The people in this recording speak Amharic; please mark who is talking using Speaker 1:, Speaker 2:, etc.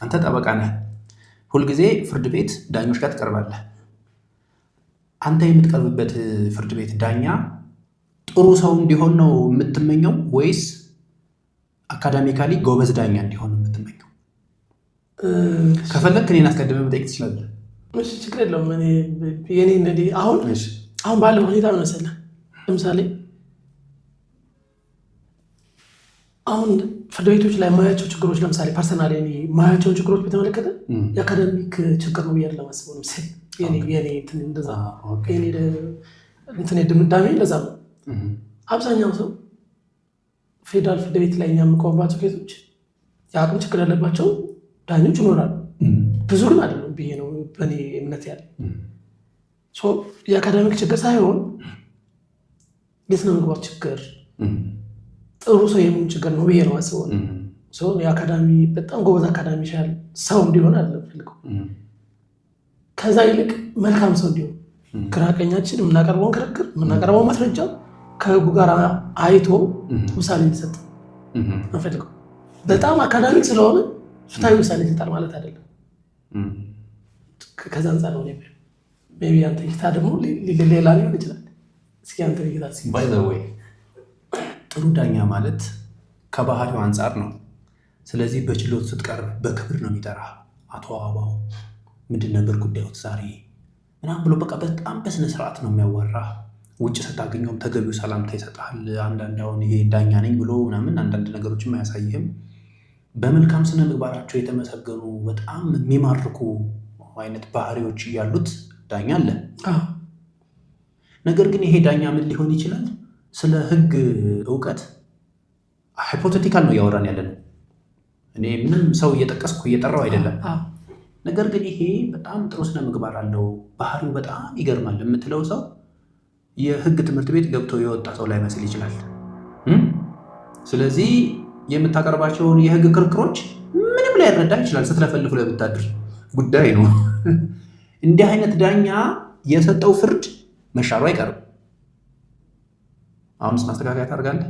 Speaker 1: አንተ ጠበቃ ነህ። ሁልጊዜ ፍርድ ቤት ዳኞች ጋር ትቀርባለህ። አንተ የምትቀርብበት ፍርድ ቤት ዳኛ ጥሩ ሰው እንዲሆን ነው የምትመኘው ወይስ አካዳሚካሊ ጎበዝ ዳኛ እንዲሆን ነው የምትመኘው? ከፈለክ እኔን አስቀድመህ መጠየቅ ትችላለህ።
Speaker 2: እሺ ችግር የለውም። የኔ እንግዲህ አሁን ባለው ሁኔታ ነው መሰለህ። ለምሳሌ አሁን ፍርድ ቤቶች ላይ የማያቸው ችግሮች ለምሳሌ ፐርሰናል የማያቸውን ችግሮች በተመለከተ የአካዳሚክ ችግር ነው ብዬ ለማስበው ነው የኔ ድምዳሜ እንደዛ ነው። አብዛኛው ሰው ፌዴራል ፍርድ ቤት ላይ እኛ የምንቆምባቸው ኬዞች የአቅም ችግር ያለባቸው ዳኞች ይኖራሉ። ብዙ ግን አይደሉም ብዬ ነው በእኔ እምነት ያለ። የአካዳሚክ ችግር ሳይሆን የስነ ምግባር ችግር፣ ጥሩ ሰው የመሆን ችግር ነው ብዬ ነው አስበው። የአካዳሚ በጣም ጎበዝ አካዳሚሻል ሰው እንዲሆን አይደለም ፈልገው፣ ከዛ ይልቅ መልካም ሰው እንዲሆን ግራቀኛችን የምናቀርበውን ክርክር የምናቀርበው ማስረጃ ከህጉ ጋር አይቶ ውሳኔ እንዲሰጥ እንፈልገው። በጣም አካዳሚክ ስለሆነ ፍትሃዊ ውሳኔ ይሰጣል ማለት አይደለም። ከዛ አንጻር ነው ሜይ ቢ አንተ እይታ ደግሞ ሌላ ሊሆን ይችላል። እስኪ አንተ እይታ
Speaker 1: ባይ ዘ ወይ ጥሩ ዳኛ ማለት ከባህሪው አንጻር ነው። ስለዚህ በችሎት ስትቀርብ በክብር ነው የሚጠራ። አቶ አበባው ምንድን ነበር ጉዳዮት ዛሬ ምናምን ብሎ በቃ በጣም በስነ ስርዓት ነው የሚያወራ። ውጭ ስታገኘውም ተገቢው ሰላምታ ይሰጣል። አንዳንድ አሁን ይሄ ዳኛ ነኝ ብሎ ምናምን አንዳንድ ነገሮችም አያሳይህም። በመልካም ስነ ምግባራቸው የተመሰገኑ በጣም የሚማርኩ አይነት ባህሪዎች ያሉት ዳኛ አለ። ነገር ግን ይሄ ዳኛ ምን ሊሆን ይችላል? ስለ ህግ እውቀት ሃይፖቴቲካል ነው እያወራን ያለ ነው። እኔ ምንም ሰው እየጠቀስኩ እየጠራው አይደለም። ነገር ግን ይሄ በጣም ጥሩ ስነ ምግባር አለው፣ ባህሪው በጣም ይገርማል የምትለው ሰው የህግ ትምህርት ቤት ገብቶ የወጣ ሰው ላይመስል ይችላል። ስለዚህ የምታቀርባቸውን የህግ ክርክሮች ምንም ላይረዳ ይችላል። ስትለፈልፉ ለብታድር ጉዳይ ነው። እንዲህ አይነት ዳኛ የሰጠው ፍርድ መሻሩ አይቀርም። አሁንስ ማስተካከያ ታደርጋለህ?